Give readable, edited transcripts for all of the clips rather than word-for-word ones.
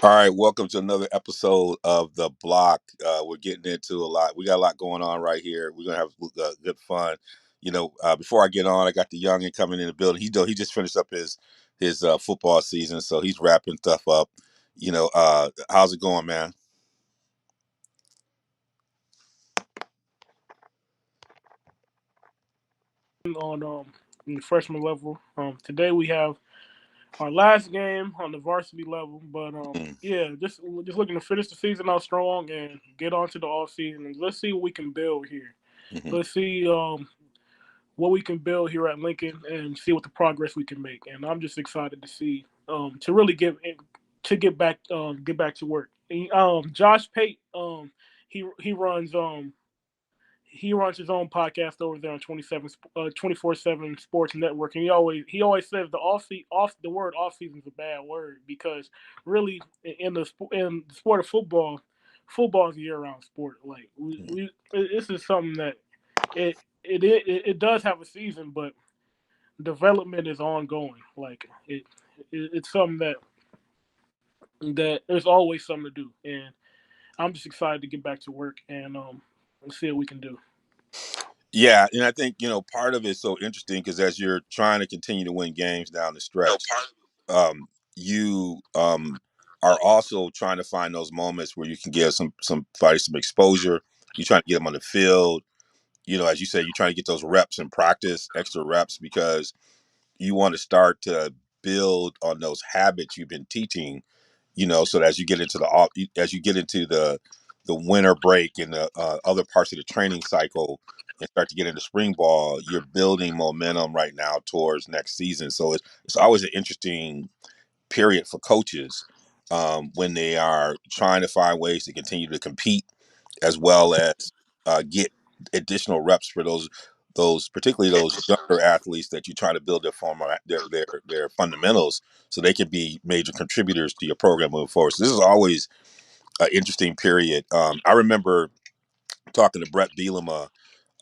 All right, welcome to another episode of The Block. We're getting into a lot. We got a lot going on right here. We're gonna have good fun. Before I get on, I got the youngin coming in the building. He just finished up his football season, so he's wrapping stuff up. How's it going, man? On the freshman level. Today we have our last game on the varsity level, but Mm, yeah, just looking to finish the season out strong and get on to the off season. And let's see what we can build here. mhm. Let's see what we can build here at Lincoln and see what the progress we can make. And I'm just excited to see to really get back to work. Josh Pate he runs he runs his own podcast over there on 24/7 Sports Network, and he always says the word off season is a bad word because really in the sport of football is a year round sport. Like this is something that it does have a season, but development is ongoing. Like it's something that there's always something to do, and I'm just excited to get back to work and see what we can do. Yeah, and I think part of it's so interesting because as you're trying to continue to win games down the stretch, you are also trying to find those moments where you can give somebody some exposure. You're trying to get them on the field. As you say, you're trying to get those reps in practice, extra reps, because you want to start to build on those habits you've been teaching. So that as you get into the winter break and the other parts of the training cycle and start to get into spring ball, you're building momentum right now towards next season. So it's always an interesting period for coaches when they are trying to find ways to continue to compete as well as get additional reps for those particularly those younger athletes that you're trying to build their fundamentals so they can be major contributors to your program moving forward. So this is always an interesting period. I remember talking to Brett Bielema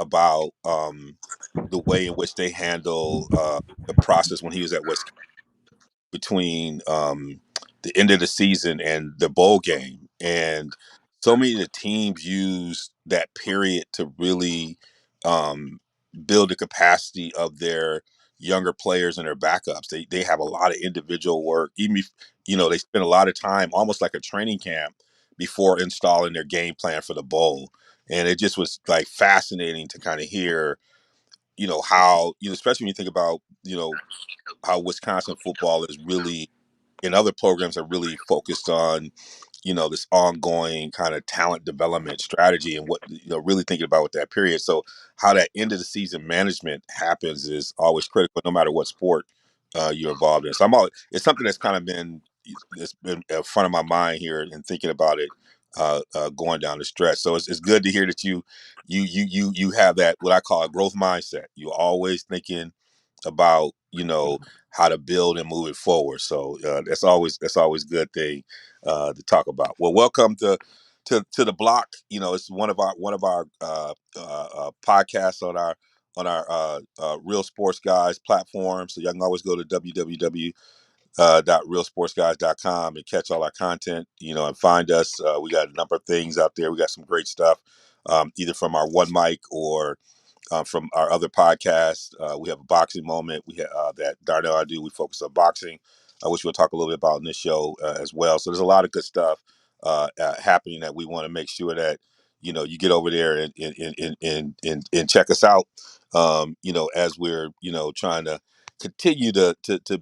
about the way in which they handle the process when he was at Wisconsin between the end of the season and the bowl game. And so many of the teams use that period to really um, build the capacity of their younger players and their backups. They have a lot of individual work. Even if, they spend a lot of time, almost like a training camp, before installing their game plan for the bowl. And it just was like fascinating to kind of hear, how, especially when you think about, how Wisconsin football is really, and other programs are really focused on, this ongoing kind of talent development strategy and what, really thinking about with that period. So how that end of the season management happens is always critical, no matter what sport you're involved in. So it's something that's kind of it's been in front of my mind here and thinking about it going down the stretch. So it's good to hear that you have that, what I call a growth mindset. You're always thinking about how to build and move it forward. So that's always a good thing to talk about. Well, welcome to the block. It's one of our podcasts on our Real Sports Guys platform. So you can always go to www.realsportsguys.com and catch all our content. And find us. We got a number of things out there. We got some great stuff, either from our one mic or from our other podcasts. We have a boxing moment. We have that Darnell I do. We focus on boxing, which we'll talk a little bit about in this show as well. So there's a lot of good stuff happening that we want to make sure that you get over there and check us out. As we're trying to continue to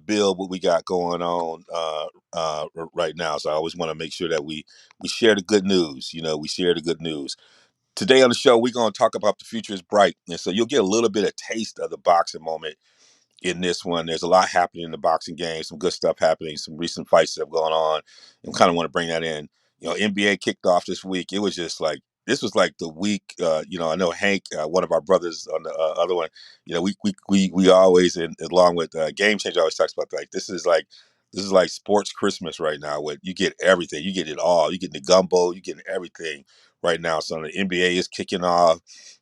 build what we got going on right now. So I always want to make sure that we share the good news. We share the good news. Today on the show, we're going to talk about the future is bright. And so you'll get a little bit of taste of the boxing moment in this one. There's a lot happening in the boxing game, some good stuff happening, some recent fights that have gone on, and kind of want to bring that in. NBA kicked off this week. It was just like, this was like the week, I know Hank, one of our brothers on the other one, we always, along with Game Changer, always talks about like, this is like sports Christmas right now. Where you get everything, you get it all. You get the gumbo, you get everything right now. So the NBA is kicking off.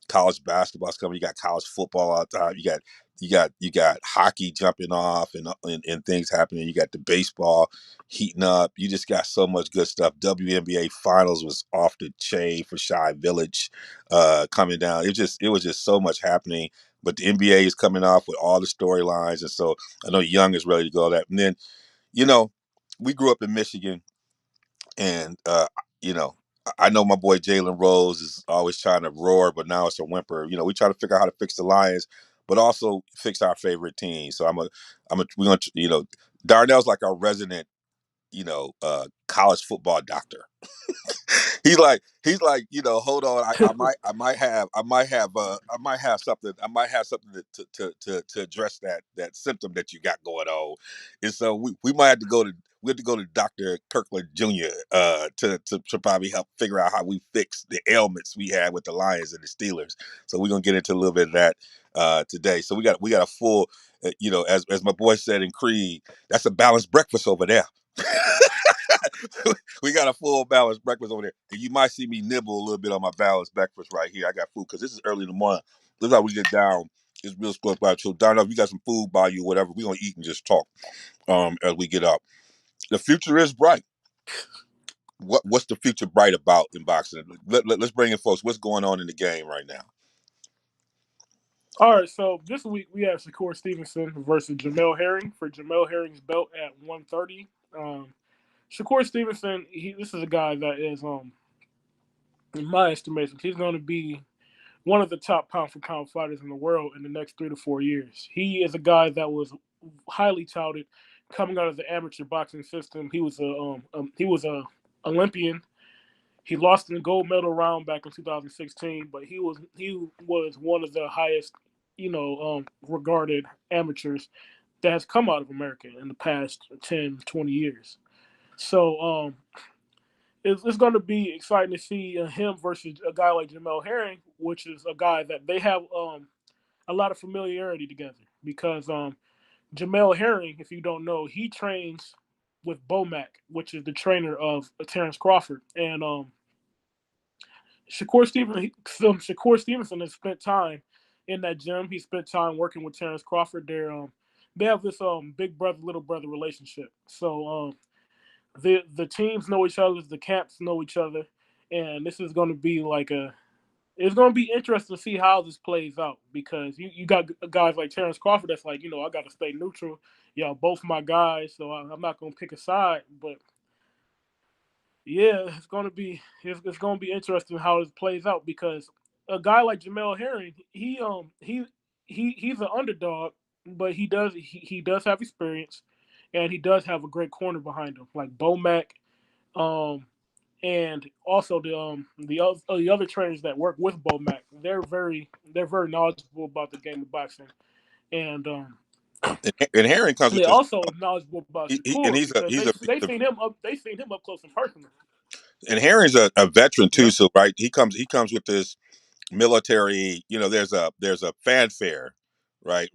College basketball's coming. You got college football out there. You got you got hockey jumping off and things happening. You got the baseball heating up. You just got so much good stuff. WNBA finals was off the chain for Shy Village coming down. It was just so much happening. But the NBA is coming off with all the storylines, and so I know Young is ready to go. That and then you know we grew up in Michigan, and you know, I know my boy Jalen Rose is always trying to roar, but now it's a whimper. We try to figure out how to fix the Lions, but also fix our favorite team. So we're gonna, Darnell's like our resident, college football doctor. He's like, hold on, I might have something, to address that symptom that you got going on, and so we might have to go to. We have to go to Dr. Kirkland Jr. To probably help figure out how we fix the ailments we had with the Lions and the Steelers. So we're gonna get into a little bit of that today. So we got a full, as my boy said in Creed, that's a balanced breakfast over there. We got a full balanced breakfast over there. And you might see me nibble a little bit on my balanced breakfast right here. I got food because this is early in the morning. This is how we get down. It's real close by. So, Darnell, if you got some food by you, whatever, we're going to eat and just talk as we get up. The future is bright. What's the future bright about in boxing? Let's bring in folks. What's going on in the game right now? All right, so this week we have Shakur Stevenson versus Jamel Herring for Jamel Herring's belt at 130. Shakur Stevenson, this is a guy that is, in my estimation, he's going to be one of the top pound for pound fighters in the world in the next 3 to 4 years. He is a guy that was highly touted coming out of the amateur boxing system. He was a Olympian. He lost in the gold medal round back in 2016, but he was one of the highest, regarded amateurs that has come out of America in the past 10, 20 years. So it's going to be exciting to see him versus a guy like Jamel Herring, which is a guy that they have a lot of familiarity together because Jamel Herring, if you don't know, he trains with Bomac, which is the trainer of Terrence Crawford, and Shakur Stevenson has spent time in that gym. He spent time working with Terrence Crawford. They have this big brother little brother relationship. So the teams know each other, the camps know each other, and this is going to be like a. It's going to be interesting to see how this plays out because you got guys like Terrence Crawford that's like, I got to stay neutral. Both my guys, so I'm not going to pick a side. But yeah, it's gonna be interesting how this plays out because a guy like Jamel Herring, he's an underdog, but he does have experience, and he does have a great corner behind him, like Bomac, um, and also the other trainers that work with Bomac. They're very knowledgeable about the game of boxing, and And Herring comes with they're this. also knowledgeable about And Shakur because they seen him up close and personal. Herring's a veteran too. Yep. So right, he comes with this military. There's a fanfare, right.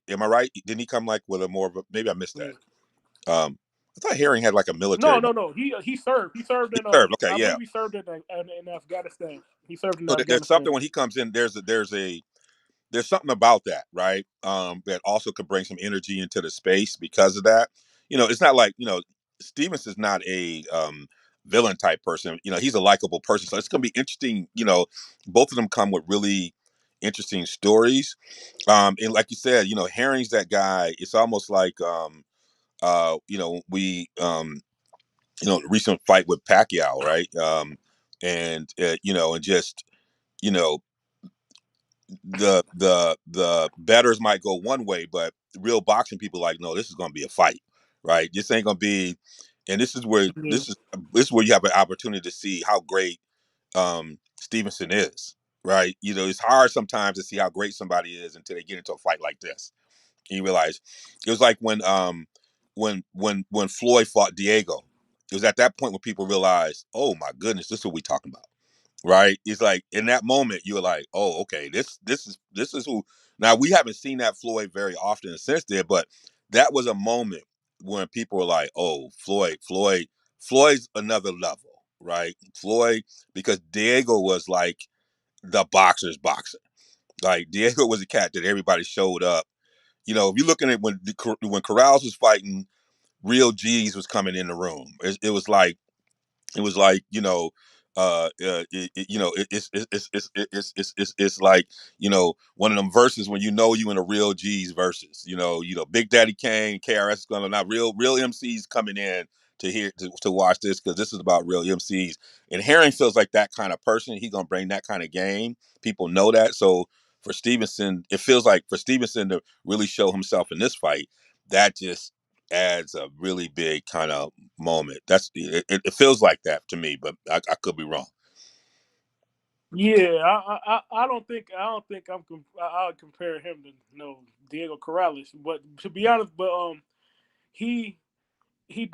Am I right? Didn't he come like with a more of a, maybe I missed Yeah. that. I thought Herring had like a military. No, no, no. He served. He served He in served. Okay, I yeah. believe he served in Afghanistan. He served in So there's something Afghanistan. when he comes in. There's something about that, right? That also could bring some energy into the space because of that. It's not like Stevens is not a villain type person. He's a likable person, so it's gonna be interesting. Both of them come with really interesting stories. And like you said, Herring's that guy. It's almost like we recent fight with Pacquiao, right? And just you know the betters might go one way, but real boxing people like, no, this is going to be a fight, right? This ain't going to be, and this is where Yeah. this is where you have an opportunity to see how great Stevenson is, right? It's hard sometimes to see how great somebody is until they get into a fight like this, and you realize it was like when Floyd fought Diego. It was at that point when people realized, oh my goodness, this is what we talking about, right? It's like in that moment you were like, oh, okay, this is who. Now we haven't seen that Floyd very often since then, but that was a moment when people were like, oh, Floyd's another level, right? Floyd, because Diego was like the boxer's boxer. Like Diego was a cat that everybody showed up. You know, if you're looking at when Corrales was fighting, real G's was coming in the room. It was like, it's like, one of them verses when you in a real G's verses. Big Daddy Kane, KRS is gonna, not real MCs coming in to watch this, because this is about real MCs. And Herring feels like that kind of person. He's gonna bring that kind of game. People know that. So for Stevenson, it feels like for Stevenson to really show himself in this fight, that just adds a really big kind of moment. It feels like that to me, but I could be wrong. Yeah, I don't think I would compare him to Diego Corrales, but to be honest, but he he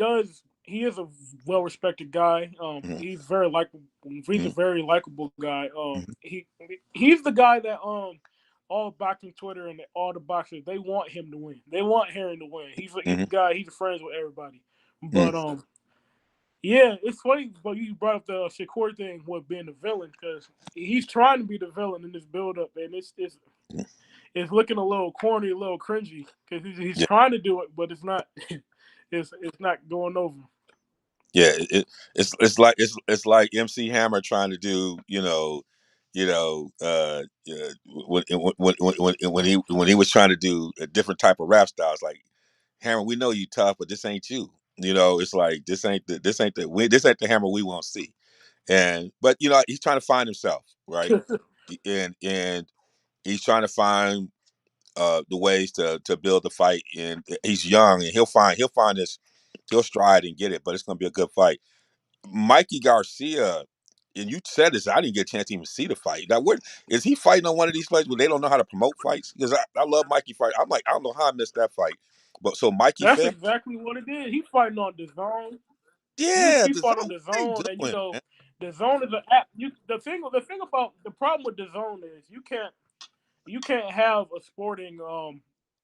is a well respected guy. Mm-hmm. He's very likable. He's a Mm-hmm. very likable guy. He's the guy that all boxing Twitter and all the boxers, they want him to win. They want Herring to win. He's Mm-hmm. a guy. He's friends with everybody. Mm-hmm. But yeah, it's funny. But you brought up the Shakur thing with being the villain, because he's trying to be the villain in this build up, and it's looking a little corny, a little cringy, because he's Yeah, trying to do it, but it's not. It's not going over. yeah. It's like MC Hammer trying to do, when he was trying to do a different type of rap style. It's like, Hammer, we know you tough, but this ain't you. It's like, this ain't the Hammer we want to see. But he's trying to find himself, right? And he's trying to find the ways to build the fight. And he's young, and he'll find this, he'll stride and get it. But it's going to be a good fight. Mikey Garcia, and you said this, I didn't get a chance to even see the fight. Now, where is he fighting on one of these fights where they don't know how to promote fights? Because I love Mikey fight. I'm like, I don't know how I missed that fight. But so Mikey That's failed. exactly what it is. He fighting on the zone. Yeah, He the fought zone. on the What they zone, and doing, man? the zone is an app. The thing about the problem with the zone is you can't have a sporting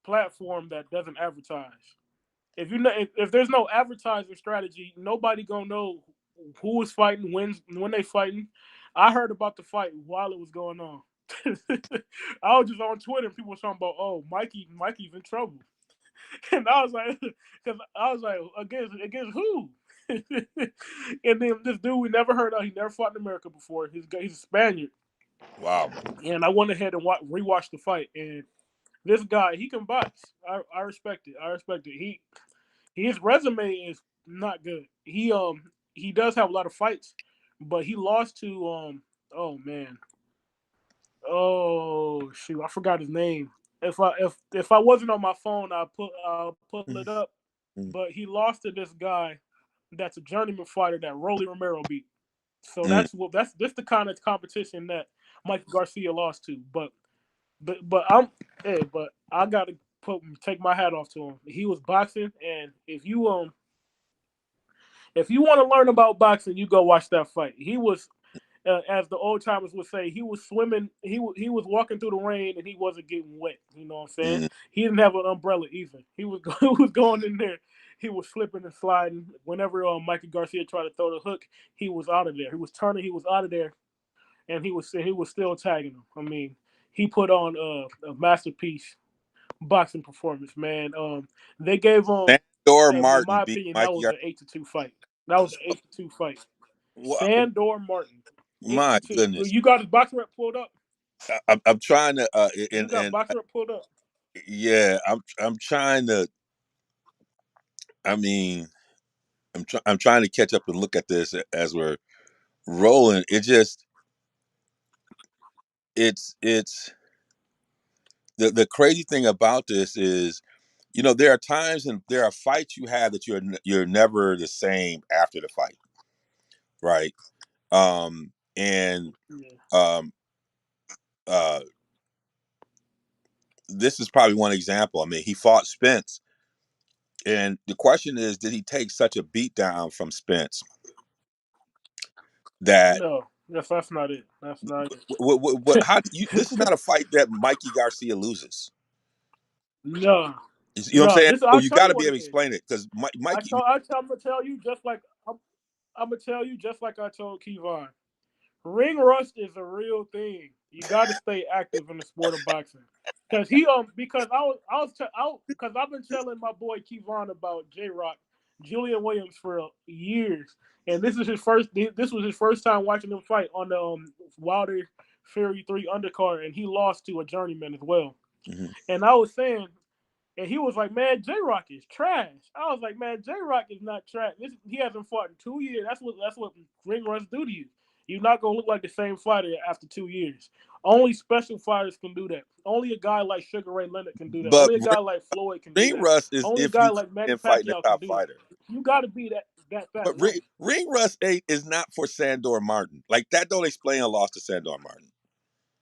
platform that doesn't advertise. If there's no advertising strategy, nobody gonna know who is fighting, when they fighting. I heard about the fight while it was going on. I was just on Twitter and people were talking about, oh, Mikey's in trouble. And I was like, because I was like, against who? And then this dude we never heard of, he never fought in America before. He's a Spaniard, Wow. and I went ahead and rewatched the fight. And this guy, he can box. I respect it. I respect it. His resume is not good. He does have a lot of fights, but he lost to oh man, oh shoot, I forgot his name. If I wasn't on my phone, I'll pull it up. But he lost to this guy that's a journeyman fighter that Rolly Romero beat. So Mm. that's just the kind of competition that Mike Garcia lost to. But I gotta take my hat off to him. He was boxing, and if you want to learn about boxing, you go watch that fight. He was, as the old timers would say, he was swimming. He was walking through the rain, and he wasn't getting wet. You know what I'm saying? Mm. He didn't have an umbrella either. He was he was going in there. He was slipping and sliding. Whenever Mikey Garcia tried to throw the hook, he was out of there. He was turning. He was out of there, and he was still tagging him. I mean, he put on a masterpiece boxing performance, man. They gave him, Sandor in Martin my beat opinion, that Mikey was Garcia. an 8-2 fight. That was an 8-2 fight. Wow. Sandor Martin, eight My to two. goodness. You got his boxing rep pulled up. I'm trying to You got boxing rep pulled up. yeah, I'm trying to, I mean, I'm trying to catch up and look at this as we're rolling. It's the crazy thing about this is, there are times and there are fights you have that you're never the same after the fight, right? And Yeah. um uh this is probably one example. I mean, he fought Spence, and the question is, did he take such a beat down from Spence that No, that's not it. That's not what how you this is it. not a fight that Mikey Garcia loses. No, You know what I'm no. saying? This Oh, I'll you tell got you to be what able it to is. explain it, because Mikey. I'm gonna tell you just like I'm gonna tell you just like I told Kevon. Ring rust is a real thing. You got to stay active in the sport of boxing. because because I've been telling my boy Kevon about J Rock, Julian Williams for years, and this was his first time watching him fight on the Wilder Fury 3 undercard, and he lost to a journeyman as well. Hmm. And I was saying, and he was like, "Man, J Rock is trash." I was like, "Man, J Rock is not trash. He hasn't fought in 2 years. That's what ring runs do to you. You're not gonna look like the same fighter after 2 years. Only special fighters can do that. Only a guy like Sugar Ray Leonard can do that. But Only a guy like Floyd can do ring that. rust is Only a if guy you like Manny can fighting a Pacquiao can top do that. fighter. You got to be that fat, But right? ring rust eight is not for Sandor Martin. Like that don't explain a loss to Sandor Martin.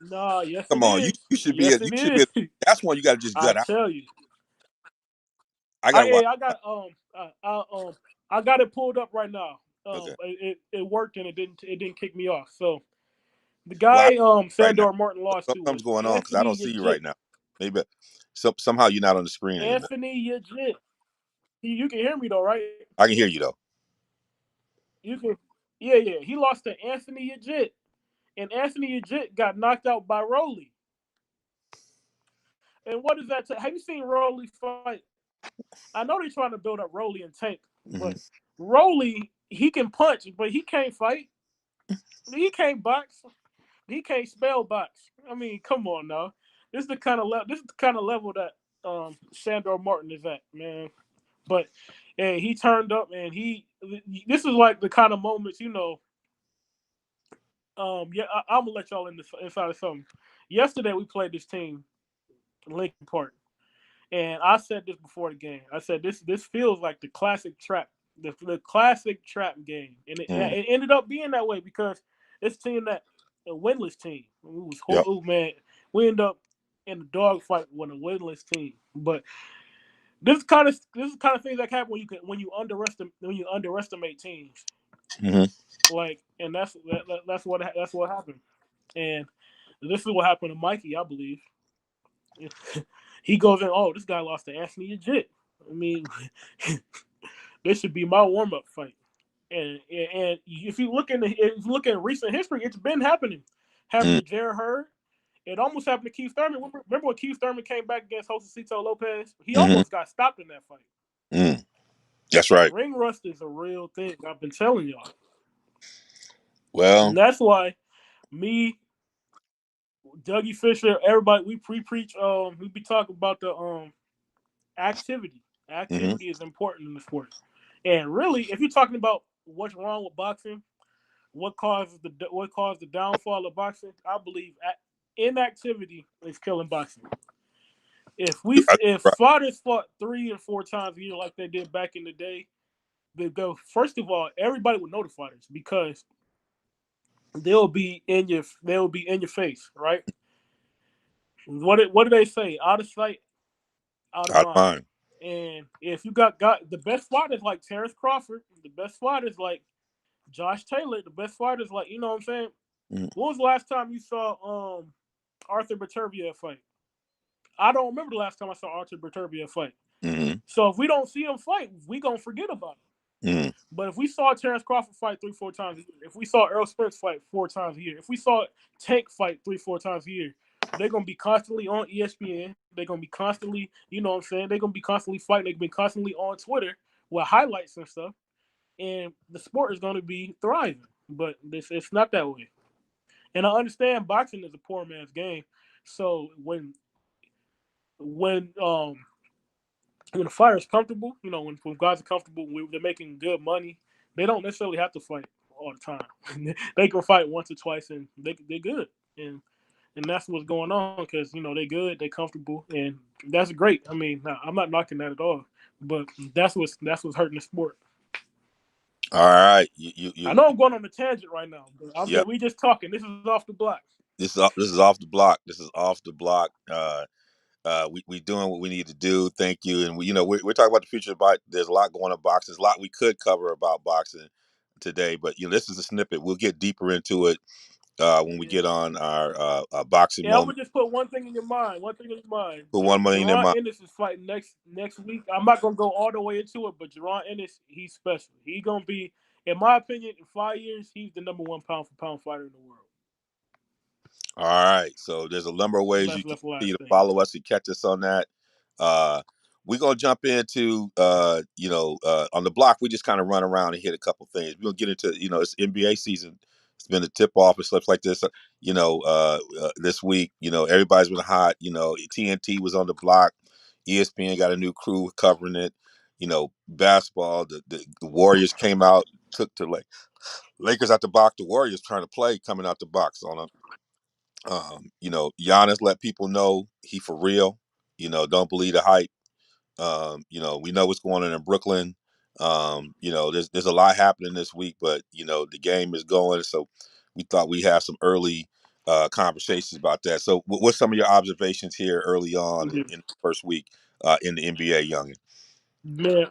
Nah, yes Come it on, is. you should be Yes you it should be. is. That's one you got to just I gut out. tell you. I got I to watch. yeah, I got it pulled up right now. Okay. It worked and it didn't kick me off. So the Well, I guy right now. Sandor Martin lost to Something's was going on because I don't Anthony see you Yajit. right now. Maybe somehow you're not on the screen anymore. Anthony Yajit. You can hear me though, right? I can hear you though. You can. Yeah. He lost to Anthony Yajit, and Anthony Yajit got knocked out by Rolly. And what is that? Have you seen Rolly fight? I know they're trying to build up Rolly and Tank, but Hmm. Rolly he can punch, but he can't fight. He can't box. He can't spell box. I mean, come on now. This is the kind of level that Sandor Martin is at, man. But and he turned up, and he. This is like the kind of moments, Yeah, I'm gonna let y'all inside of something. Yesterday we played this team, Lincoln Park, and I said this before the game. I said this feels like the classic trap, the classic trap game, and Mm. it ended up being that way because this team that a winless team. We was Yep. oh man, we end up in a dogfight with a winless team. But this is kind of things that happen when you underestimate teams. Hmm. Like, and that's what happened. And this is what happened to Mikey, I believe. He goes in, oh, this guy lost to Anthony Legit. I mean, this should be my warm up fight. And if you look in recent history, it's been happening. Happened Mm. to Jared Hurd. It almost happened to Keith Thurman. Remember when Keith Thurman came back against Josecito Lopez? He Hmm. almost got stopped in that fight. Mm. That's right. Ring rust is a real thing. I've been telling y'all, and Well. that's why me, Dougie Fisher, everybody we preach. We be talking about the activity. Hmm. Activity is important in the sport. And really, if you're talking about what's wrong with boxing, what caused the downfall of boxing, I believe inactivity is killing boxing. If Right. fighters fought 3 and 4 times a year like they did back in the day, they go first of all, everybody would know the fighters because they'll be in your face, right? What do they say? Out of sight, out of Out of mind. mind. And if you got the best fighters like Terrence Crawford, the best fighters like Josh Taylor, the best fighters like what I'm saying. Hmm. When was the last time you saw Arthur Beterbiev fight? I don't remember the last time I saw Arthur Beterbiev fight. Hmm. So if we don't see him fight, we gonna forget about it. Hmm. But if we saw Terrence Crawford fight 3, 4 times a year, if we saw Errol Spence fight 4 times a year, if we saw Tank fight 3, 4 times a year, they're gonna be constantly on ESPN. They're gonna be constantly, what I'm saying, they're gonna be constantly fighting. They're gonna be constantly on Twitter with highlights and stuff. And the sport is gonna be thriving. But it's not that way. And I understand boxing is a poor man's game. So when um when the fighter's comfortable, when guys are comfortable, when they're making good money, they don't necessarily have to fight all the time. They can fight once or twice, and they're good. And that's what's going on because they're good, they're comfortable, and that's great. I mean, I'm not knocking that at all, but that's what's hurting the sport. All right. I know I'm going on a tangent right now, but Yep. we just talking. This is off the block. This is off the block. This is off the block. We doing what we need to do. Thank you. And we're talking about the future. But there's a lot going on boxing. There's a lot we could cover about boxing today. But this is a snippet. We'll get deeper into it when we Yeah. get on our boxing Yeah, I'm moment. gonna just put one thing in your mind. One thing in your mind. Put one money in their Jerron mind. Ennis is fighting next week. I'm not gonna go all the way into it, but Jerron Ennis, he's special. He's gonna be, in my opinion, in 5 years, he's the number one pound for pound fighter in the world. All right. So there's a number of ways you can That's the continue last to thing. follow us and catch us on that. Uh, we're gonna jump into on the block. We just kind of run around and hit a couple things. We're gonna get into it's NBA season. It's been a tip off and stuff like this. This week, everybody's been hot. TNT was on the block. ESPN got a new crew covering it. Basketball. The Warriors came out, took to like Lakers out the box. The Warriors trying to play coming out the box on them. Giannis let people know he for real. Don't believe the hype. We know what's going on in Brooklyn. There's a lot happening this week, but the game is going. So we thought we have some early conversations about that. So what's some of your observations here early on Yeah. in the first week in the NBA, Youngin? Man,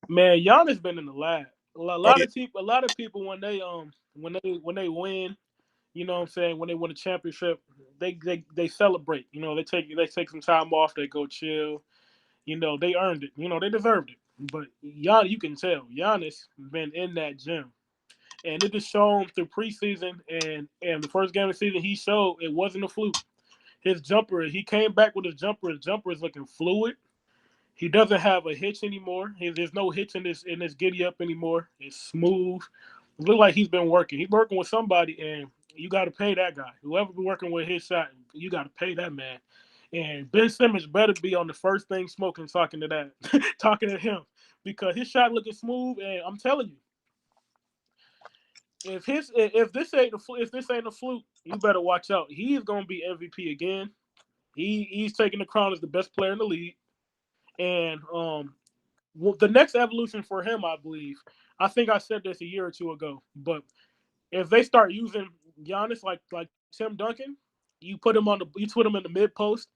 man, Giannis been in the lab. Oh yeah. A lot of people when they win, you know what I'm saying, when they win a championship, they celebrate. They take some time off, they go chill. They earned it. They deserved it. But Giannis, you can tell Giannis been in that gym, and it just shown through preseason and the first game of the season. He showed it wasn't a fluke. His jumper, he came back with his jumper. His jumper is looking fluid. He doesn't have a hitch anymore. There's no hitch in this giddy up anymore. It's smooth. It looks like he's been working. He's working with somebody, and you got to pay that guy. Whoever be working with his shot, you got to pay that man. And Ben Simmons better be on the first thing smoking, talking to that, talking to him, because his shot looking smooth. And I'm telling you, if this ain't a fluke, you better watch out. He's gonna be MVP again. He's taking the crown as the best player in the league. And the next evolution for him, I believe, I think I said this a year or two ago, but if they start using Giannis like Tim Duncan, you put him in the mid post,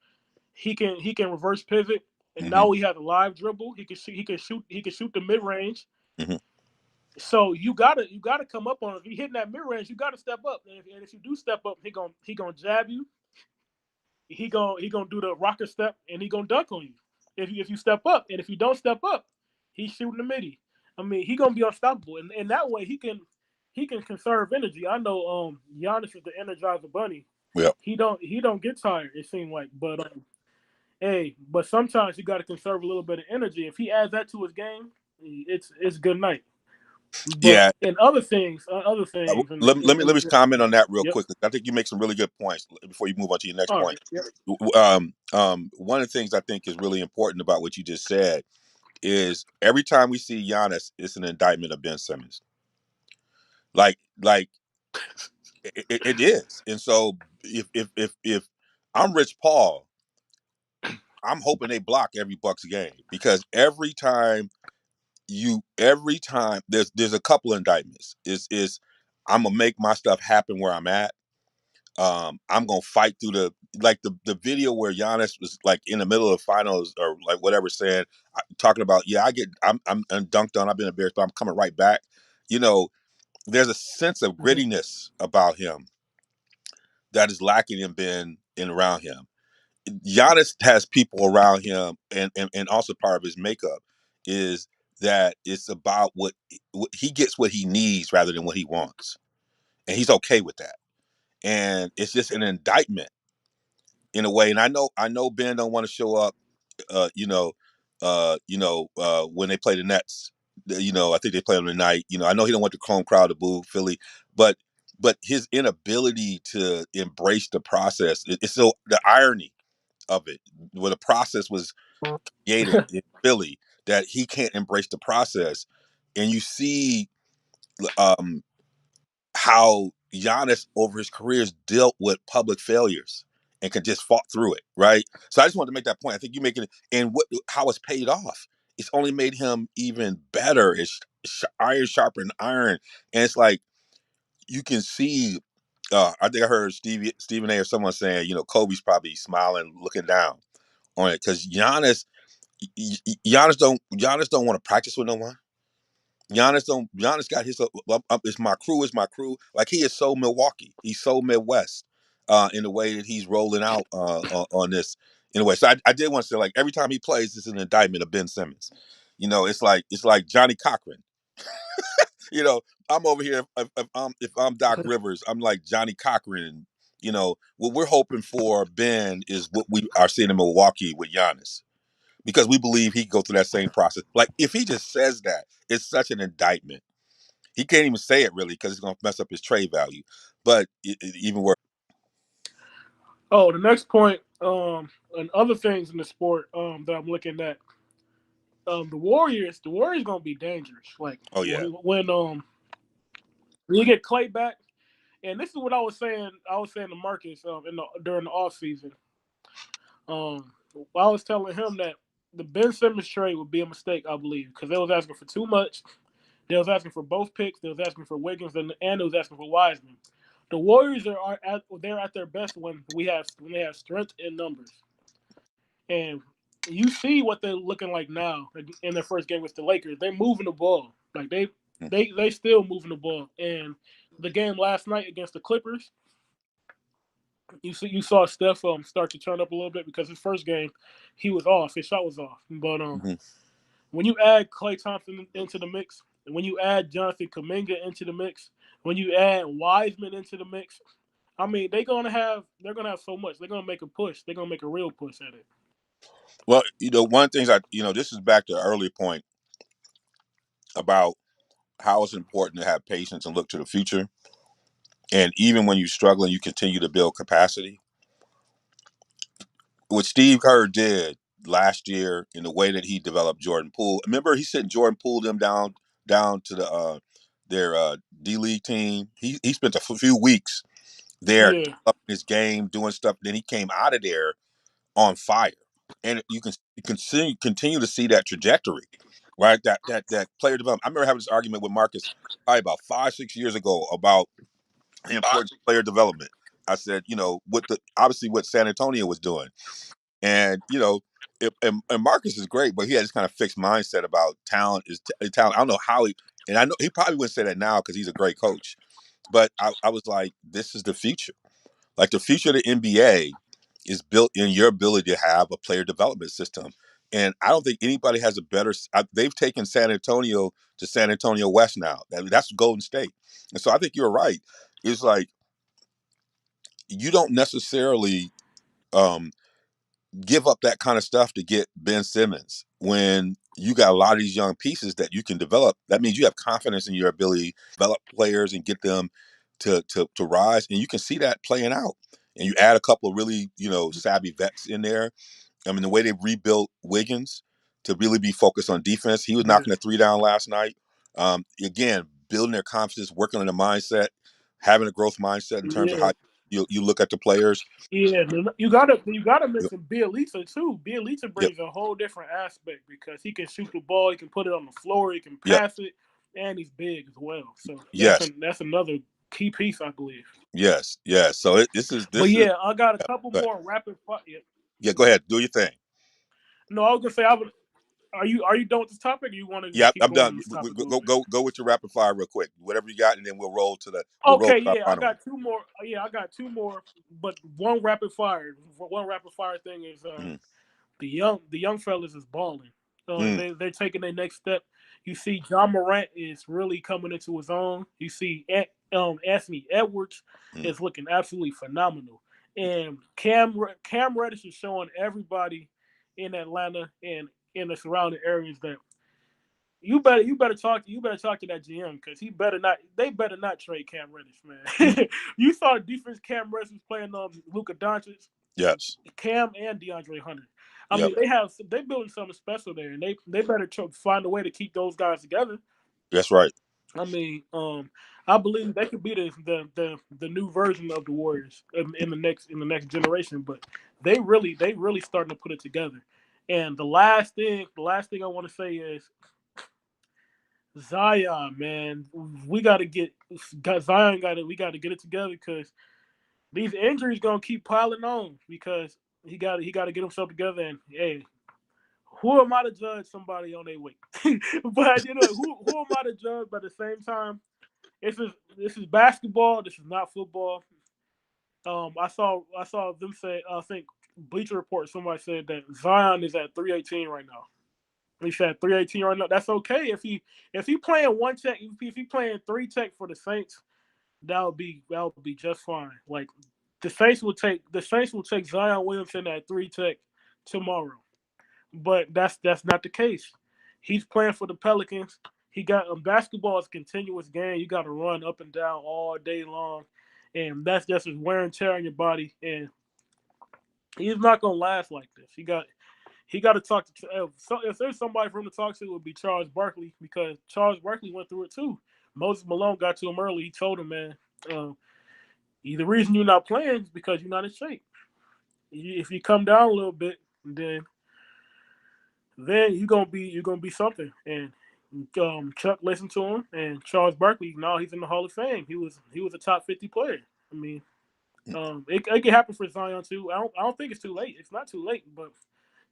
he can reverse pivot, and Hmm. now he has a live dribble. He can shoot the mid range. Hmm. So you gotta come up on it. If you hitting that mid range, you gotta step up. And if you do step up, he gonna jab you. He gonna do the rocker step, and he gonna dunk on you. If you step up, and if you don't step up, he's shooting the midi. I mean, he gonna be unstoppable, and that way he can conserve energy. I know Giannis is the Energizer Bunny. Yeah. He don't get tired. It seems like, but but sometimes you got to conserve a little bit of energy. If he adds that to his game, it's good night. But Yeah. in other things, Let me comment on that real yep. quickly. I think you make some really good points before you move on to your next All point. right. Yep. One of the things I think is really important about what you just said is every time we see Giannis, it's an indictment of Ben Simmons. Like it is. And so if I'm Rich Paul, I'm hoping they block every Bucks game because every time there's a couple indictments. Is I'm gonna make my stuff happen where I'm at. I'm gonna fight through the video where Giannis was like in the middle of the finals or like whatever, saying talking about I'm dunked on. I've been embarrassed, but I'm coming right back. You know, there's a sense of Mhm. grittiness about him that is lacking in Ben and around him. Giannis has people around him, and also part of his makeup is that it's about what he gets what he needs rather than what he wants, and he's okay with that. And it's just an indictment in a way. And I know Ben don't want to show up. When they play the Nets. I think they play them tonight. I know he don't want the home crowd to boo Philly, but his inability to embrace the process. It's so the irony of it, where the process was created in Philly, that he can't embrace the process, and you see um, how Giannis over his career has dealt with public failures and can just fought through it, right? So I just wanted to make that point. I think you make it, and how it's paid off. It's only made him even better. It's iron sharpened iron, and it's like you can see. I think I heard Stephen A. or someone saying, Kobe's probably smiling, looking down on it because Giannis don't want to practice with no one. Giannis got his it's my crew, it's my crew. Like he is so Milwaukee. He's so Midwest in the way that he's rolling out on this in a way. So I did want to say, like, every time he plays, it's an indictment of Ben Simmons. It's like Johnny Cochran. you know, I'm over here if I'm Doc Rivers, I'm like Johnny Cochran. what we're hoping for Ben is what we are seeing in Milwaukee with Giannis, because we believe he can go through that same process. Like if he just says that, it's such an indictment. He can't even say it really because it's going to mess up his trade value. But even worse. Oh, the next point, and other things in the sport that I'm looking at, the Warriors gonna be dangerous. Like Oh yeah. when you get Clay back, and this is what I was saying. I was saying to Marcus during the off season. Um, I was telling him that the Ben Simmons trade would be a mistake, I believe, because they was asking for too much. They was asking for both picks. They was asking for Wiggins and they was asking for Wiseman. The Warriors they're at their best when they have strength in numbers, and you see what they're looking like now in their first game with the Lakers. They're moving the ball like they still moving the ball. And the game last night against the Clippers, you saw Steph start to turn up a little bit because his first game he was off. His shot was off. But Mm-hmm. when you add Klay Thompson into the mix, and when you add Jonathan Kuminga into the mix, when you add Wiseman into the mix, I mean they're gonna have so much. They're gonna make a push. They're gonna make a real push at it. Well, one thing this is back to an earlier point about how it's important to have patience and look to the future. And even when you're struggling, you continue to build capacity. What Steve Kerr did last year in the way that he developed Jordan Poole. Remember, he sent Jordan Poole them down to their D League team. He spent a few weeks there Yeah, up his game, doing stuff. Then he came out of there on fire, and you continue to see that trajectory, right? That player development. I remember having this argument with Marcus probably about 5-6 years ago about the importance of player development. I said, obviously what San Antonio was doing, and and Marcus is great, but he had this kind of fixed mindset about talent is talent. I don't know how and I know he probably wouldn't say that now because he's a great coach, but I was like, this is the future. Like the future of the NBA is built in your ability to have a player development system. And I don't think anybody has a better. They've taken San Antonio to San Antonio West now. That's Golden State. And so I think you're right. It's like you don't necessarily um, give up that kind of stuff to get Ben Simmons when you got a lot of these young pieces that you can develop. That means you have confidence in your ability to develop players and get them to rise, and you can see that playing out. And you add a couple of really savvy vets in there. I mean, the way they rebuilt Wiggins to really be focused on defense. He was yeah, knocking a three down last night. Again, building their confidence, working on the mindset, having a growth mindset in terms of yeah. how you look at the players. Yeah, you gotta mention Bielitsa too. Bielitsa Yep. brings a whole different aspect because he can shoot the ball, he can put it on the floor, he can Yep. pass it, and he's big as well. So Yes. that's another key piece, I believe. Yes. Yes. So But this is. yeah, I got a couple But more rapid fire. Yeah. yeah, go ahead. Do your thing. No, I was gonna say I would. Are you done with this topic, or you want to just Yeah, keep I'm going on done. this topic a little Go bit? go with your rapid fire real quick. Whatever you got, and then we'll roll Okay, to our yeah, I final one. got two more. Yeah, I got two more, but one rapid fire. One rapid fire thing is Mm-hmm. the young fellas is balling. Mm-hmm. They're taking their next step. You see, John Morant is really coming into his own. You see, Anthony Edwards Mm-hmm. is looking absolutely phenomenal, and Cam Reddish is showing everybody in Atlanta and in the surrounding areas that you better talk to that GM because they better not trade Cam Reddish, Mm-hmm. man. You saw defense Cam Reddish was playing Luka Doncic, Yes. Cam and DeAndre Hunter. I Yep. mean, they building something special there, and they better find a way to keep those guys together. That's right. I mean, I believe they could be the new version of the Warriors in the next generation. But they really starting to put it together. And the last thing I want to say is Zion, man. We got to get Zion. We got to get it together because these injuries gonna keep piling on because he got to get himself together. And hey, who am I to judge somebody on their weight? But who am I to judge? But at the same time, this is basketball. This is not football. I saw them say. I think Bleacher Report. Somebody said that Zion is at 318 right now. He said 318 right now. That's okay if he playing one check. If he playing three check for the Saints, that would be just fine. Like the Saints will take Zion Williamson at 3 tech tomorrow. But that's not the case. He's playing for the Pelicans. He got basketball is a continuous game. You got to run up and down all day long, and that's just wear and tear on your body. And he's not gonna last like this. He got to talk to. If there's somebody for him to talk to, it would be Charles Barkley, because Charles Barkley went through it too. Moses Malone got to him early. He told him, man, uh, the reason you're not playing is because you're not in shape. If you come down a little bit, then you're gonna be something. And Chuck listened to him, and Charles Barkley, now he's in the Hall of Fame. He was a top 50 player. I mean, it can happen for Zion too. I don't think it's too late. It's not too late, but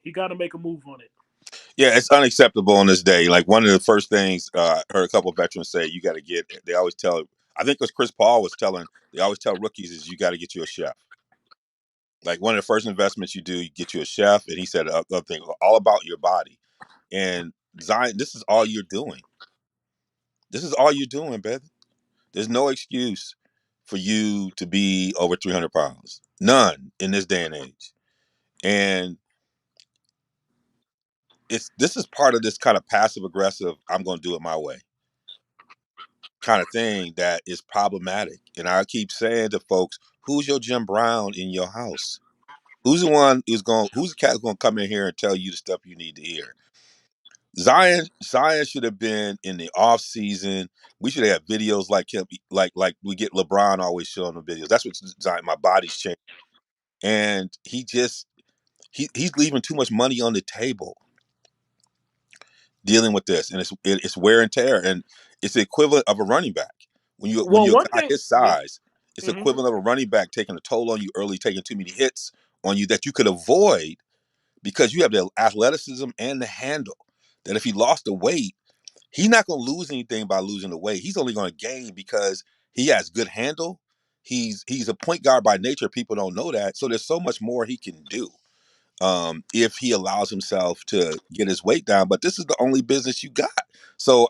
he got to make a move on it. Yeah, it's unacceptable on this day. Like one of the first things I heard a couple of veterans say, you got to get. They always tell. I think it was Chris Paul was telling. They always tell rookies is you got to get you a chef. Like one of the first investments you do, you get you a chef, and he said other thing all about your body. And Zion, this is all you're doing. This is all you're doing, baby. There's no excuse for you to be over 300 pounds. None in this day and age. And this is part of this kind of passive aggressive, I'm going to do it my way kind of thing that is problematic. And I keep saying to folks, who's your Jim Brown in your house? Who's the cat who's going to come in here and tell you the stuff you need to hear? Zion should have been in the off season. We should have videos like him, like we get LeBron always showing the videos. That's what Zion. My body's changed, and he's leaving too much money on the table dealing with this, and it's wear and tear, and it's the equivalent of a running back. When Well, you're one a guy thing, his yeah, size, it's hmm equivalent of a running back taking a toll on you early, taking too many hits on you that you could avoid because you have the athleticism and the handle. That if he lost the weight, he's not going to lose anything by losing the weight. He's only going to gain because he has good handle. He's a point guard by nature. People don't know that, so there's so much more he can do if he allows himself to get his weight down. But this is the only business you got. So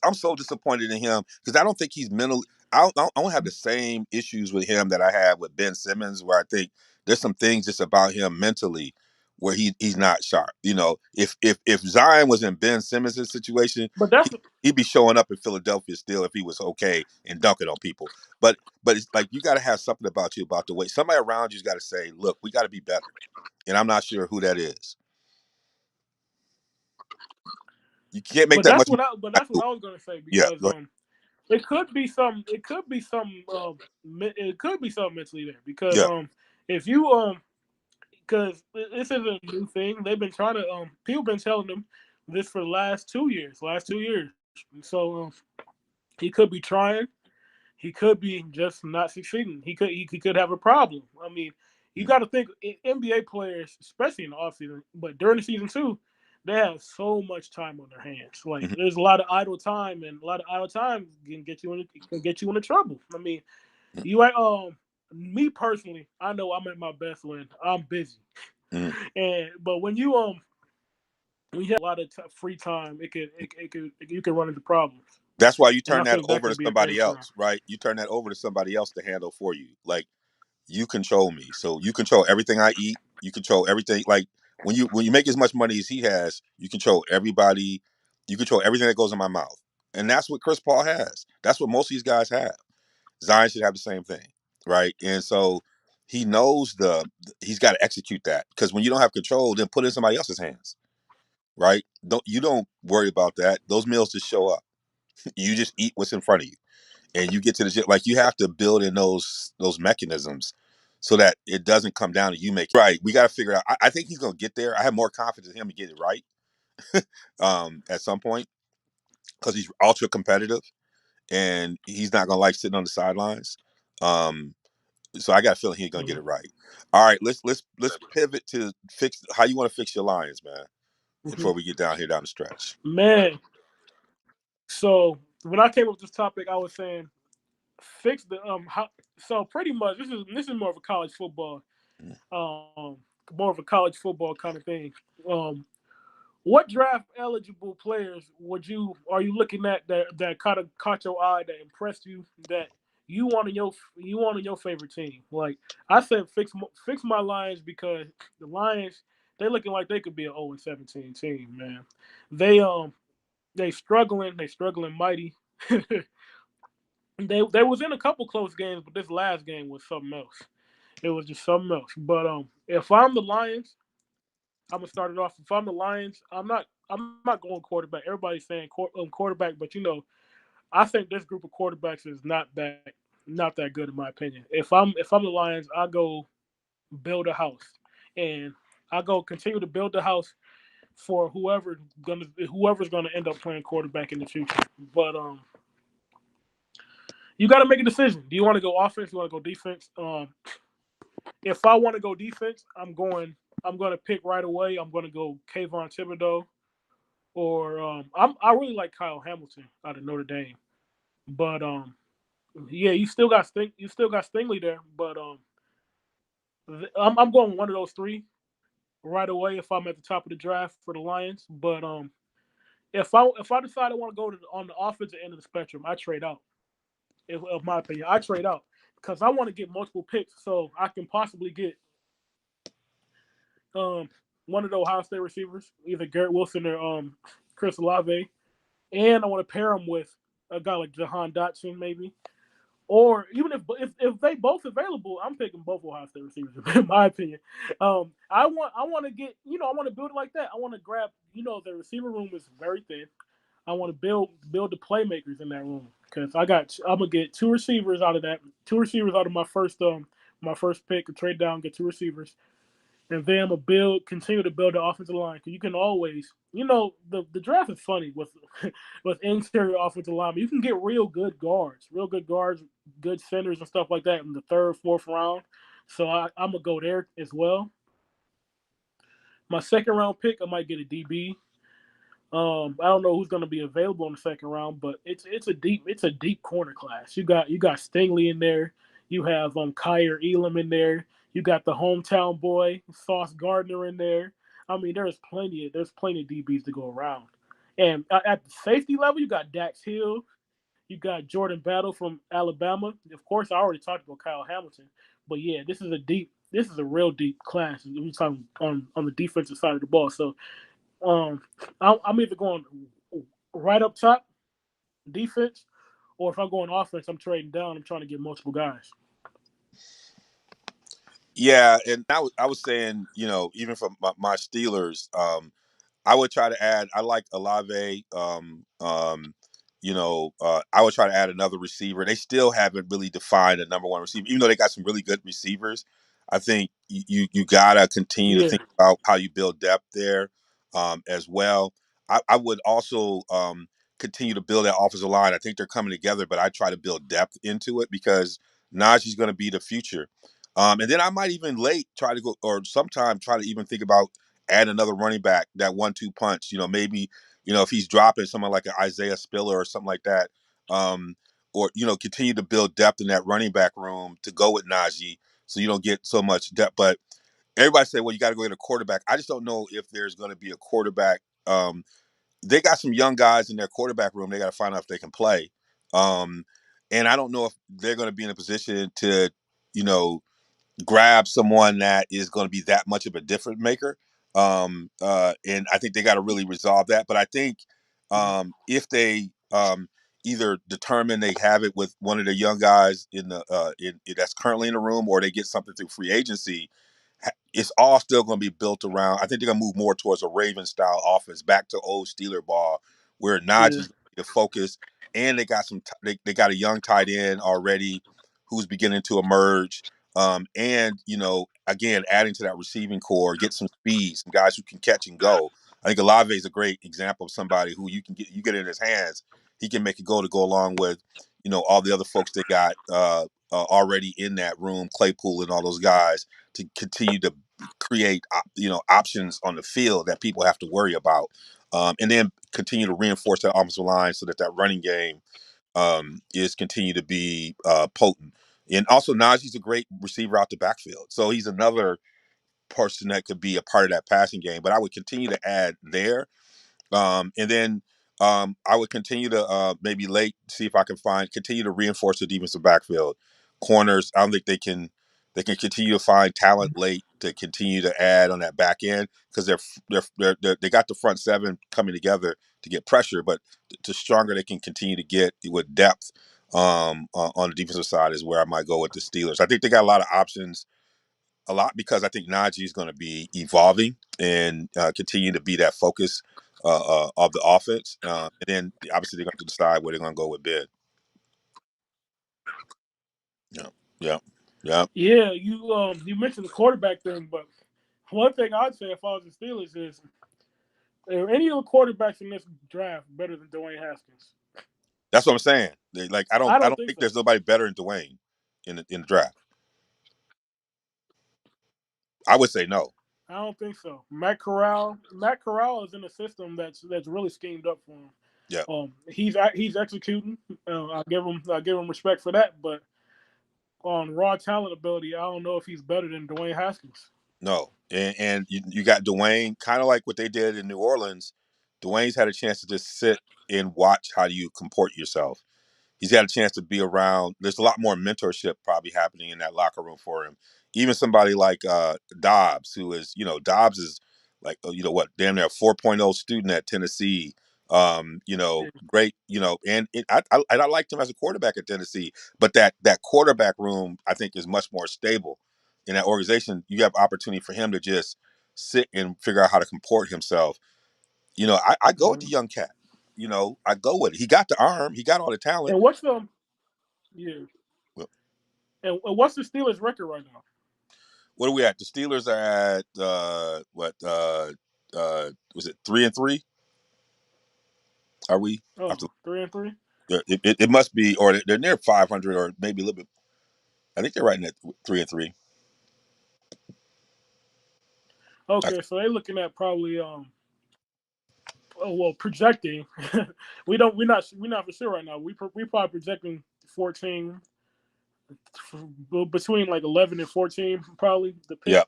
I'm so disappointed in him because I don't think he's mentally. I don't have the same issues with him that I have with Ben Simmons, where I think there's some things just about him mentally where he's not sharp. You know, if Zion was in Ben Simmons' situation, but that's he'd be showing up in Philadelphia still if he was okay and dunking on people. But it's like you got to have something about you about the way somebody around you's got to say, look, we got to be better, and I'm not sure who that is. You can't make but that that's much what money. I but that's what I was gonna say, Yeah, because go ahead. it could be something mentally there, because Yeah. if you because this isn't a new thing. They've been trying to people been telling them this for the last 2 years. And so he could be trying. He could be just not succeeding. He could have a problem. I mean, you got to think NBA players, especially in the offseason, but during the season too, they have so much time on their hands. Like Mm-hmm. there's a lot of idle time, and a lot of idle time can get you into trouble. I mean, you like me personally, I know I'm at my best when I'm busy, Mm-hmm. and but when you have a lot of free time, it could you can run into problems, That's why you and turn I that think that over could to be a somebody big sign. else, right? You turn that over to somebody else to handle for you. Like you control me, so you control everything I eat. You control everything. Like when you make as much money as he has, you control everybody. You control everything that goes in my mouth, and that's what Chris Paul has. That's what most of these guys have. Zion should have the same thing, right? And so he knows he's got to execute that because when you don't have control, then put it in somebody else's hands, right? Don't worry about that. Those meals just show up. You just eat what's in front of you, and you get to the gym. Like you have to build in those mechanisms so that it doesn't come down to you making right. We got to figure out. I think he's gonna get there. I have more confidence in him to get it right at some point because he's ultra competitive and he's not gonna like sitting on the sidelines. Um, so I got a feeling he's gonna get Mhm. it right. All right, let's pivot to fix how you want to fix your Lions, man. Mhm. Before we get down here down the stretch. Man, so when I came up with this topic, I was saying fix the how. So pretty much, this is more of a college football, um, more of a college football kind of thing. Um, what draft eligible players are you looking at that kind of caught your eye, that impressed you, that you want on your favorite team. Like I said, fix my Lions because the Lions they looking like they could be an 0-17 team, man. They they struggling mighty. They was in a couple close games, but this last game was something else. It was just something else. But if I'm the Lions, I'm gonna start it off. If I'm the Lions, I'm not going quarterback. Everybody's saying quarterback, but I think this group of quarterbacks is not that good in my opinion. If I'm the Lions, I go build a house, and I go continue to build the house for whoever's gonna end up playing quarterback in the future. But you got to make a decision. Do you want to go offense? Do you want to go defense? If I want to go defense, I'm going to pick right away. I'm going to go Kayvon Thibodeau, or I really like Kyle Hamilton out of Notre Dame. But yeah, you still got Stingley there. But I'm going one of those three right away if I'm at the top of the draft for the Lions. But if I decide I want to go on the offensive end of the spectrum, I trade out. Of my opinion, I trade out because I want to get multiple picks so I can possibly get um one of the Ohio State receivers, either Garrett Wilson or Chris Olave, and I want to pair him with a guy like Jahan Dotson maybe. Or even if they both available, I'm picking both Ohio State receivers. In my opinion, I want to get I want to build it like that. I want to grab the receiver room is very thin. I want to build the playmakers in that room because I'm gonna get two receivers out of that, two receivers out of my first pick, and trade down, get two receivers, and then I'm gonna continue to build the offensive line because you can always, the draft is funny with with interior offensive linemen. You can get real good guards, good centers and stuff like that in the third, fourth round. So I'm gonna go there as well. My second round pick, I might get a DB. I don't know who's going to be available in the second round, but it's a deep corner class. You got Stingley in there. You have Kyer Elam in there. You got the hometown boy Sauce Gardner in there. I mean, there's plenty of DBs to go around. And at the safety level, you got Dax Hill. You got Jordan Battle from Alabama. Of course, I already talked about Kyle Hamilton, but yeah, this is a real deep class. We're talking on the defensive side of the ball. So um, I'm either going right up top, defense, or if I'm going offense, I'm trading down. I'm trying to get multiple guys. Yeah, and I was saying, even for my Steelers, I would try to add. I like Olave. I would try to add another receiver. They still haven't really defined a number one receiver, even though they got some really good receivers. I think you gotta continue to Yeah, think about how you build depth there, as well. I would also continue to build that offensive line. I think they're coming together, but I try to build depth into it because Najee's going to be the future. And then I might even late try to go, or sometime try to even think about add another running back, that 1-2 punch. Maybe if he's dropping someone like an Isaiah Spiller or something like that, or continue to build depth in that running back room to go with Najee, so you don't get so much depth. But everybody say, well, you got to go get a quarterback. I just don't know if there's going to be a quarterback. They got some young guys in their quarterback room. They got to find out if they can play. Um, and I don't know if they're going to be in a position to, you know, grab someone that is going to be that much of a difference maker. And I think they got to really resolve that. But I think if they either determine they have it with one of the young guys that's currently in the room, or they get something through free agency, it's all still going to be built around. I think they're going to move more towards a Raven style offense, back to old Steeler ball, where yeah, Najee's the focus, and they got they got a young tight end already who's beginning to emerge. And again, adding to that receiving core, get some speed, some guys who can catch and go. I think Olave is a great example of somebody who you get in his hands, he can make it go along with all the other folks they got already in that room, Claypool and all those guys, to continue to create options on the field that people have to worry about, and then continue to reinforce that offensive line so that running game is continue to be potent. And also, Najee's a great receiver out the backfield, so he's another person that could be a part of that passing game. But I would continue to add there, and then I would continue to maybe late see if I can find continue to reinforce the defensive backfield. Corners, I don't think they can continue to find talent late to continue to add on that back end because they got the front seven coming together to get pressure, but the stronger they can continue to get with depth on the defensive side is where I might go with the Steelers. I think they got a lot of options a lot because I think Najee is going to be evolving and continue to be that focus of the offense. And then obviously they're going to decide where they're going to go with Ben. Yeah, yeah, yeah. Yeah, you mentioned the quarterback thing, but one thing I'd say if I was the Steelers is, are any of the quarterbacks in this draft better than Dwayne Haskins? That's what I'm saying. Like I I don't don't think think so. there's nobody better than Dwayne in the draft. I would say no. I don't think so. Matt Corral is in a system that's really schemed up for him. Yeah, He's executing. I give him respect for that. But on raw talent ability, I don't know if he's better than Dwayne Haskins. no. And you got Dwayne, kind of like what they did in New Orleans. Dwayne's had a chance to just sit and watch how you comport yourself. He's got a chance to be around. There's a lot more mentorship probably happening in that locker room for him. Even somebody like Dobbs, who is, Dobbs is like, what, damn near a 4.0 student at Tennessee. Yeah. Great, and I liked him as a quarterback at Tennessee, but that quarterback room I think is much more stable in that organization. You have opportunity for him to just sit and figure out how to comport himself. I go with the Mhm. young cat. I go with it. He got the arm, he got all the talent. And what's the yeah? Well, And what's the Steelers' record right now? what are we at? The Steelers are at what? Was it 3-3? Are we? I have Oh, to, 3-3. it must be, or they're near 500, or maybe a little bit. I think they're right in at 3-3. I, Okay, so they're looking at probably oh well projecting. We're not for sure right now. We probably projecting 14 between like 11 and 14 probably the pick, yeah,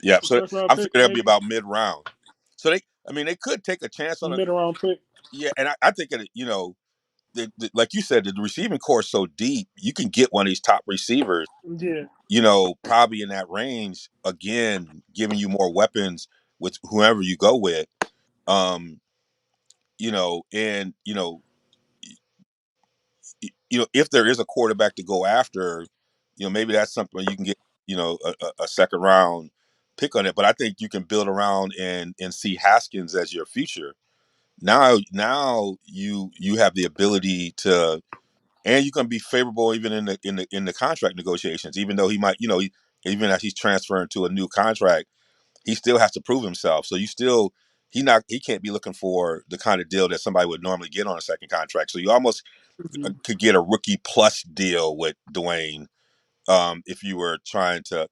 yeah. So first round I'm pick figuring they'll be maybe about mid round. So I mean, they could take a chance on a, mid round pick. yeah. And I think it, like you said, the receiving core is so deep. You can get one of these top receivers, Yeah. probably in that range again, giving you more weapons with whoever you go with. Um, and if there is a quarterback to go after, maybe that's something you can get, a second round pick on it. But I think you can build around and see Haskins as your future. Now you have the ability to, and you can be favorable even in the contract negotiations. Even though he might, even as he's transferring to a new contract, he still has to prove himself. So you still he can't be looking for the kind of deal that somebody would normally get on a second contract. So you almost Mhm. could get a rookie plus deal with Dwayne if you were trying to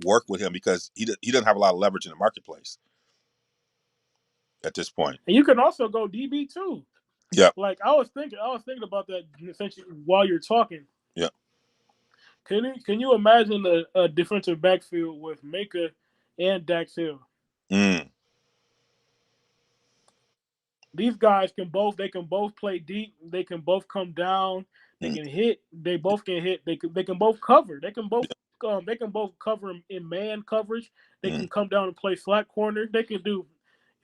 work with him because he doesn't have a lot of leverage in the marketplace at this point. And you can also go DB too. Yep. Like I was thinking about that essentially while you're talking. Yep. Can you imagine a defensive backfield with Maker and Dax Hill? Mm, These guys can both play deep. They can both come down. They mm, can hit. They both can hit. They can both cover. They can both cover in man coverage. They mm. can come down and play flat corner. They can do.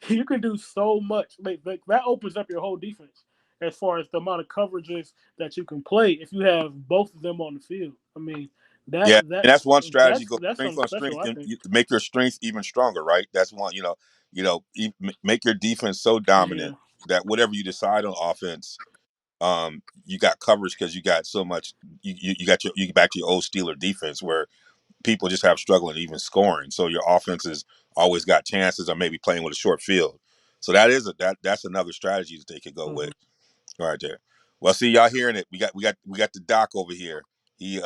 You can do so much. That opens up your whole defense as far as the amount of coverages that you can play if you have both of them on the field. I mean that Yeah, and that's that's one strategy. Go that's strength something on special. strength, I and think. you make your strength even stronger. Right. That's one. Make your defense so dominant Yeah. that whatever you decide on offense, you got coverage because you got so much. You got you back to your old Steeler defense where people just have struggling even scoring. So your offense has always got chances, or maybe playing with a short field. So that's another strategy that they could go with Mhm. right there. Well, see y'all hearing it. We got the doc over here. He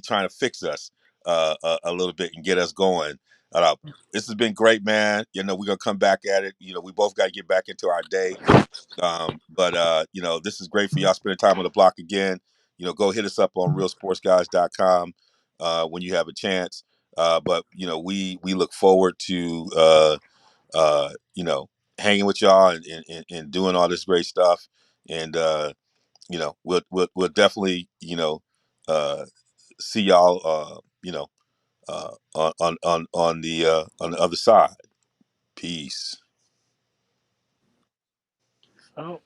trying to fix us a little bit and get us going. Uh, this has been great, man. We're gonna come back at it. We both got to get back into our day. But this is great for y'all spending time on the block again. Go hit us up on realsportsguys.com when you have a chance. But we look forward to uh, you know hanging with y'all and doing all this great stuff. And we'll definitely uh, see y'all on the other side. Peace. So